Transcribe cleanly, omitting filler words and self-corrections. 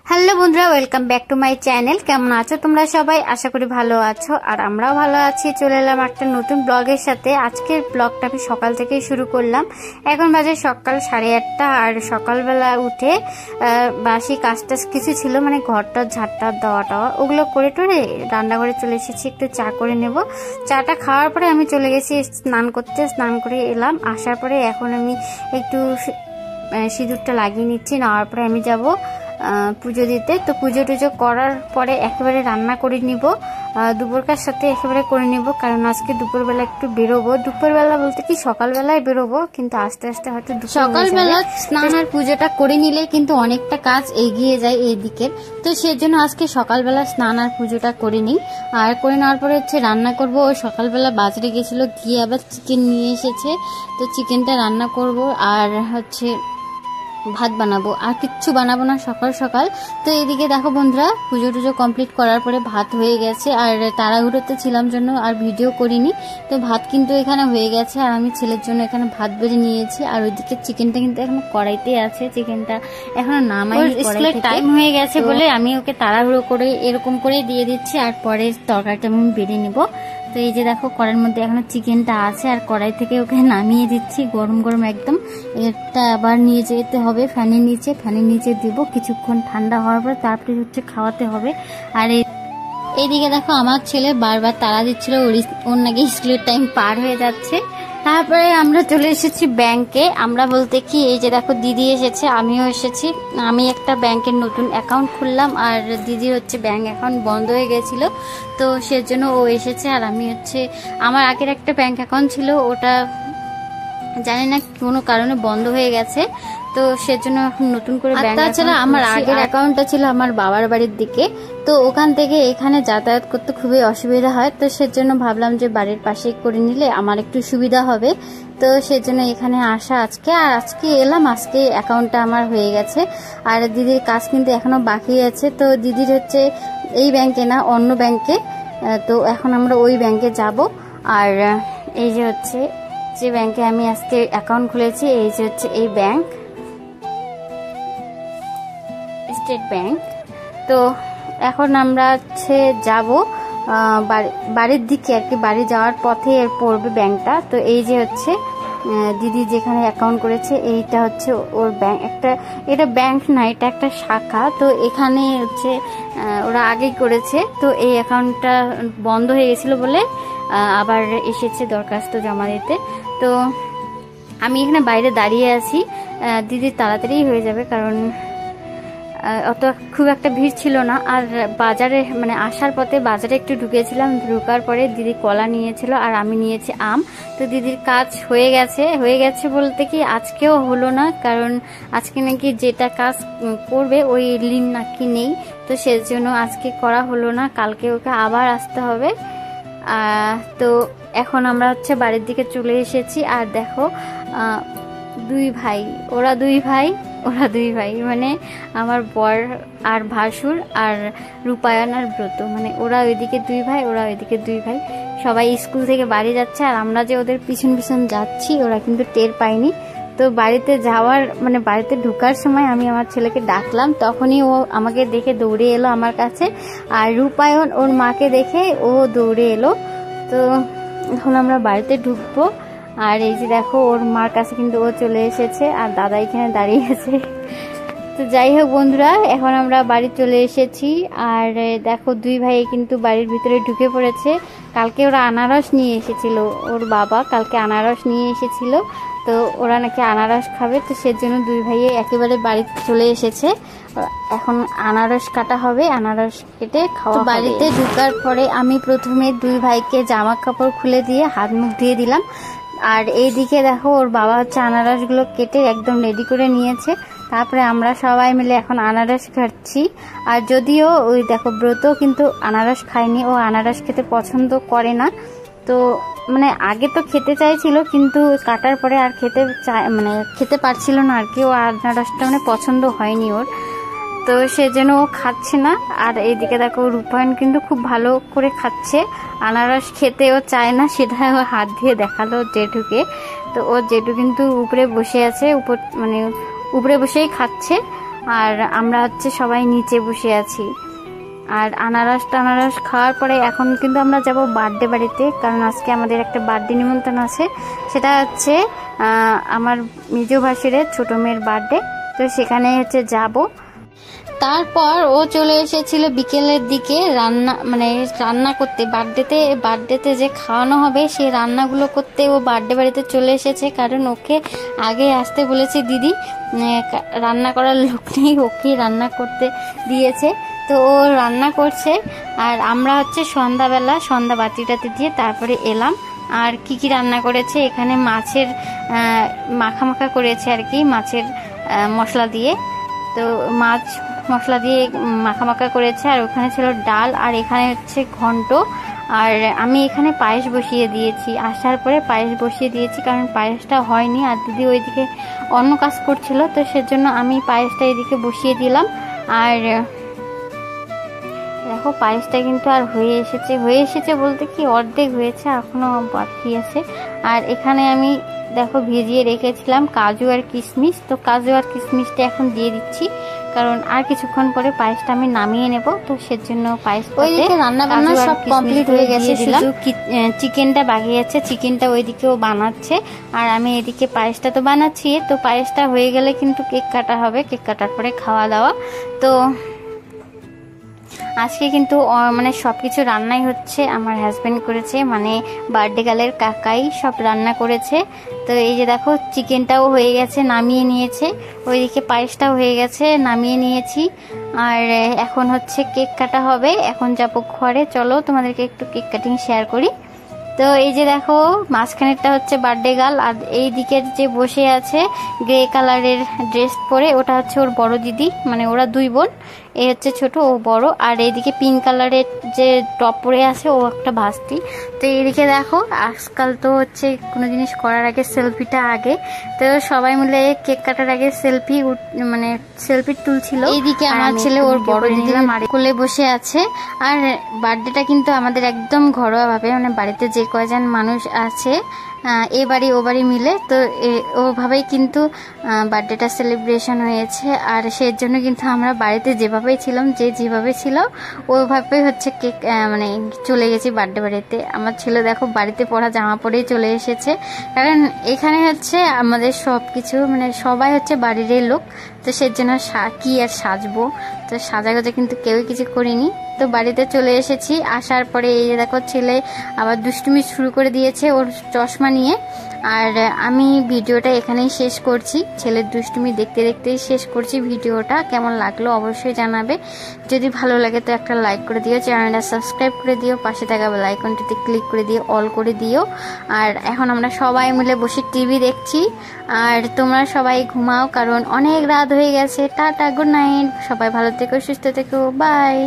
Hello বন্ধুরা, welcome back to my channel. কেমন আছো তোমরা সবাই? আশা করি ভালো আছো, আর আমরাও ভালো আছি। চলে এলাম একটা নতুন ব্লগের সাথে। আজকের ব্লগটা আমি সকাল থেকেই শুরু করলাম। এখন বাজে সকাল 8:30, আর সকালবেলা উঠে বাসি কাজটা কিছু ছিল, মানে ঘরটা ঝাড়টা দেওয়া ওগুলো করে টোরে রান্নাঘরে চলে এসেছি। একটু চা করে নেব। চাটা খাওয়ার পরে আমি চলে গেছি স্নান করতে। স্নান করে এলাম, আসার পরে এখন আমি একটু সিঁদুরটা লাগিয়ে নিচ্ছি। নেওয়ার পরে আমি যাব পুজো দিতে। তো পুজো টুজো করার পরে একেবারে রান্না করে নিব, দুপুরকার সাথে একেবারে করে নিব, কারণ আজকে দুপুরবেলা একটু বেরোবো। দুপুরবেলা বলতে কি সকালবেলায় বেরোবো, কিন্তু আস্তে আস্তে হয়তো সকালবেলা স্নান আর পুজোটা করে নিলে কিন্তু অনেকটা কাজ এগিয়ে যায় এই দিকের। তো সেজন্য আজকে সকালবেলা স্নান আর পুজোটা করে নিই। আর করে নেওয়ার পরে হচ্ছে রান্না করব। ও সকালবেলা বাজারে গেছিলো, গিয়ে আবার চিকেন নিয়ে এসেছে। তো চিকেনটা রান্না করব, আর হচ্ছে ভাত বানাবো, আর কিচ্ছু বানাবো না সকাল সকাল। তো এইদিকে দেখো বন্ধুরা, পুজো টুজো কমপ্লিট করার পরে ভাত হয়ে গেছে। আর তাড়াহুড়োতে ছিলাম জন্য আর ভিডিও করিনি। তো ভাত কিন্তু এখানে হয়ে গেছে, আর আমি ছেলের জন্য এখানে ভাত বেড়ে নিয়েছি। আর ওইদিকে চিকেনটা কিন্তু এখন কড়াইতে আছে, চিকেনটা এখনো নামাইনি। স্কুলের টাইম হয়ে গেছে বলে আমি ওকে তাড়াহুড়ো করে এরকম করে দিয়ে দিচ্ছি, আর পরে তরকারিটা আমি বেড়ে নিব। তো এই যে দেখো কড়াইয়ের মধ্যে এখনো চিকেনটা আছে, আর কড়াই থেকে ওকে নামিয়ে দিচ্ছি। গরম গরম একদম। এটা আবার নিয়ে যেতে হবে ফ্যানের নিচে দিব কিছুক্ষণ ঠান্ডা হওয়ার পর, তারপরে হচ্ছে খাওয়াতে হবে। আর এইদিকে দেখো আমার ছেলে বারবার তাড়া দিচ্ছিল, ওর নাকি স্কুলের টাইম পার হয়ে যাচ্ছে। তারপরে আমরা চলে এসেছি ব্যাংকে। আমরা বলতে কি, এই যে দেখো দিদি এসেছে, আমিও এসেছি। আমি একটা ব্যাংকের নতুন অ্যাকাউন্ট খুললাম, আর দিদির হচ্ছে ব্যাংক অ্যাকাউন্ট বন্ধ হয়ে গেছিল। তো সেজন্য ও এসেছে। আর আমি হচ্ছে আমার আগের একটা ব্যাংক অ্যাকাউন্ট ছিল, ওটা জানি না কোনো কারণে বন্ধ হয়ে গেছে। তো সেজন্য এখন নতুন করে ব্যাংক ছিল। আমার আগের অ্যাকাউন্টটা ছিল আমার বাবার বাড়ির দিকে। তো ওখান থেকে এখানে যাতায়াত করতে খুবই অসুবিধা হয়। তো সেজন্য ভাবলাম যে বাড়ির পাশেই করে নিলে আমার একটু সুবিধা হবে। তো সেজন্য এখানে আসা আজকে। আর আজকে এলাম, আজকে অ্যাকাউন্টটা আমার হয়ে গেছে। আর দিদির কাজ কিন্তু এখনো বাকি আছে। তো দিদির হচ্ছে এই ব্যাংকে না, অন্য ব্যাংকে। তো এখন আমরা ওই ব্যাংকে যাব। আর এই যে হচ্ছে যে ব্যাংকে আমি আজকে অ্যাকাউন্ট খুলেছি, এই যে হচ্ছে এই ব্যাংক, স্টেট ব্যাংক। তো এখন আমরা হচ্ছে যাব বাড়ির দিকে আর কি। বাড়ি যাওয়ার পথে পড়বে ব্যাংকটা। তো এই যে হচ্ছে দিদি যেখানে অ্যাকাউন্ট করেছে, এইটা হচ্ছে ওর ব্যাংক। এটা ব্যাংক না, এটা একটা শাখা। তো এখানে হচ্ছে ওরা আগেই করেছে। তো এই অ্যাকাউন্টটা বন্ধ হয়ে গেছিল বলে আবার এসেছে দরখাস্ত জমা দিতে। তো আমি এখানে বাইরে দাঁড়িয়ে আছি। দিদি তাড়াতাড়ি হয়ে যাবে, কারণ অত খুব একটা ভিড় ছিল না। আর বাজারে মানে আসার পথে বাজারে একটু ঢুকেছিলাম, ঢুকার পরে দিদি কলা নিয়েছিল আর আমি নিয়েছি আম। তো দিদির কাজ হয়ে গেছে বলতে কি আজকেও হলো না, কারণ আজকে নাকি যেটা কাজ করবে ওই লিন নাকি নেই। তো সেজন্য আজকে করা হলো না, কালকে ওকে আবার আসতে হবে। তো এখন আমরা হচ্ছে বাড়ির দিকে চলে এসেছি। আর দেখো ওরা দুই ভাই মানে আমার বর আর ভাসুর, আর রূপায়ণ আর ব্রত, মানে ওরা ওইদিকে দুই ভাই, ওরা ওইদিকে দুই ভাই। সবাই স্কুল থেকে বাড়ি যাচ্ছে, আর আমরা যে ওদের পিছন পিছন যাচ্ছি ওরা কিন্তু টের পায়নি। তো বাড়িতে ঢোকার সময় আমি আমার ছেলেকে ডাকলাম, তখনই ও আমাকে দেখে দৌড়ে এলো আমার কাছে। আর রূপায়ণ ওর মাকে দেখে ও দৌড়ে এলো। তো এখন আমরা বাড়িতে ঢুকবো। আর এই যে দেখো ওর মার কাছে কিন্তু ও চলে এসেছে, আর দাদা এখানে দাঁড়িয়ে আছে। তো যাই হোক বন্ধুরা, এখন আমরা বাড়ি চলে এসেছি। আর দেখো দুই ভাই কিন্তু বাড়ির ভিতরে ঢুকে পড়েছে। কালকে ওরা আনারস নিয়ে এসেছিল, ওর বাবা কালকে আনারস নিয়ে এসেছিল। তো ওরা নাকি আনারস খাবে, তো সেজন্য দুই ভাইয়ে একেবারে বাড়িতে চলে এসেছে। এখন আনারস কাটা হবে, আনারস কেটে খাওয়া। বাড়িতে ঢুকার পরে আমি প্রথমে দুই ভাইকে জামা কাপড় খুলে দিয়ে হাত মুখ ধুয়ে দিলাম। আর এইদিকে দেখো ওর বাবা হচ্ছে আনারসগুলো কেটে একদম রেডি করে নিয়েছে। তারপরে আমরা সবাই মিলে এখন আনারস খাচ্ছি। আর যদিও ওই দেখো ব্রত কিন্তু আনারস খায়নি, ও আনারস খেতে পছন্দ করে না। তো মানে আগে তো খেতে চাইছিল, কিন্তু কাটার পরে আর খেতে পারছিল না আর কি। ও আনারসটা মানে পছন্দ হয়নি ওর, তো সেজন্য ও খাচ্ছে না। আর এইদিকে দেখো রূপায়ণ কিন্তু খুব ভালো করে খাচ্ছে। আনারস খেতেও চায় না, সেটা ও হাত দিয়ে দেখালো জেঠুকে। তো ও জেঠু কিন্তু উপরে বসে আছে, উপরে বসেই খাচ্ছে। আর আমরা হচ্ছে সবাই নিচে বসে আছি। আর আনারস টানারস খাওয়ার পরে এখন কিন্তু আমরা যাব বার্থডে বাড়িতে, কারণ আজকে আমাদের একটা বার্থডে নিমন্ত্রণ আছে। সেটা হচ্ছে আমার মেজ ভাসুরের ছোটো মেয়ের বার্থডে, তো সেখানে হচ্ছে যাব। তারপর ও চলে এসেছিল বিকেলের দিকে রান্না করতে, বার্থডেতে যে খাওয়ানো হবে সেই রান্নাগুলো করতে ও বার্থডে বাড়িতে চলে এসেছে। কারণ ওকে আগে আসতে বলেছে দিদি, রান্না করার লোক নেই, ওকেই রান্না করতে দিয়েছে। তো ও রান্না করছে আর আমরা হচ্ছে সন্ধ্যা বাতিটাতে দিয়ে তারপরে এলাম। আর কি কি রান্না করেছে এখানে, মাছের মাখা করেছে আর কি, মাছের মশলা দিয়ে। তো মাছ মশলা দিয়ে মাখা করেছে। আর ওখানে ছিল ডাল, আর এখানে হচ্ছে ঘন্ট। আর আমি এখানে পায়েস বসিয়ে দিয়েছি, আসার পরে পায়েস বসিয়ে দিয়েছি, কারণ পায়েসটা হয়নি আর দিদি ওইদিকে অন্য কাজ করছিল, তো সেজন্য আমি পায়েসটা এদিকে বসিয়ে দিলাম। আর দেখো পায়েসটা কিন্তু আর হয়ে এসেছে বলতে কি অর্ধেক হয়েছে, এখনো বাকি আছে। আর এখানে আমি দেখো ভিজিয়ে রেখেছিলাম কাজু আর কিশমিশ, তো কাজু আর কিশমিশটা এখন দিয়ে দিচ্ছি, কারণ আর কিছুক্ষণ পরে পায়েসটা আমি নামিয়ে নেব। তো সেজন্য পায়েসটাতে রান্না বান্না সব কমপ্লিট হয়ে গেছে, শুধু চিকেনটা বাকি আছে, চিকেনটা ওইদিকেও বানাচ্ছে আর আমি এদিকে পায়েসটা তো বানাচ্ছি। তো পায়েসটা হয়ে গেলে কিন্তু কেক কাটা হবে, কেক কাটার পরে খাওয়া দাওয়া। তো আজকে কিন্তু সব কিছু রান্নাই হচ্ছে, আমার হাজব্যান্ড করেছে, বার্থডে গার্লের কাকাই সব রান্না করেছে। তো এই যে দেখো চিকেনটাও হয়ে গেছে, নামিয়ে নিয়েছে, ওইদিকে পায়েসটাও হয়ে গেছে, নামিয়ে নিয়েছি। আর এখন হচ্ছে কেক কাটা হবে, এখন যাবো ঘরে। চলো তোমাদেরকে একটু কেক কাটিং শেয়ার করি। তো এই যে দেখো মাঝখানেরটা হচ্ছে বার্থডে গার্ল, আর এই দিকের যে বসে আছে গ্রে কালারের ড্রেস পরে, ওটা হচ্ছে ওর বড় দিদি, ওরা দুই বোন, এই হচ্ছে ছোট, ও বড়। আর এইদিকে পিঙ্ক কালারের যে টপ পরে আছে ও একটা ভাস্তি। তো এইদিকে দেখো আজকাল তো হচ্ছে কোনো জিনিস করার আগে সেলফিটা আগে, তো সবাই মিলে কেক কাটার আগে সেলফি তুলছিল। এইদিকে আমার ছেলে ওর বড় দিদি কোলে বসে আছে। আর বার্থডেটা কিন্তু আমাদের একদম ঘরোয়া ভাবে, বাড়িতে যে কয়জন মানুষ আছে এ বাড়ি ও বাড়ি মিলে, তো ওভাবেই কিন্তু বার্থডেটা সেলিব্রেশন হয়েছে। আর সেই জন্য কিন্তু আমরা বাড়িতে যেভাবেই ছিলাম, যেভাবে ছিল ওইভাবেই হচ্ছে কেক চলে গেছি বার্থডে বাড়িতে। আমার ছেলে দেখো বাড়িতে পরা জামা পরেই চলে এসেছে, কারণ এখানে হচ্ছে আমাদের সব কিছু সবাই হচ্ছে বাড়িরই লোক, তো সেই জন্য কি আর সাজবো, তো সাজাগোজা কিন্তু কেউই কিছু করিনি। তো বাড়িতে চলে এসেছি, আসার পরে এই দেখো ছেলে আবার দুষ্টুমি শুরু করে দিয়েছে ওর চশমা নিয়ে। আর আমি ভিডিওটা এখানেই শেষ করছি, ছেলের দুষ্টুমি দেখতে দেখতেই শেষ করছি ভিডিওটা। কেমন লাগলো অবশ্যই জানাবে, যদি ভালো লাগে তো একটা লাইক করে দিও, চ্যানেলটা সাবস্ক্রাইব করে দিও, পাশে থাকা বেল আইকনটিতে ক্লিক করে দিও, অল করে দিও। আর এখন আমরা সবাই মিলে বসে টিভি দেখছি, আর তোমরা সবাই ঘুমাও, কারণ অনেক রাত হয়ে গেছে। টাটা, গুড নাইট, সবাই ভালো থেকো, সুস্থ থেকো, বাই।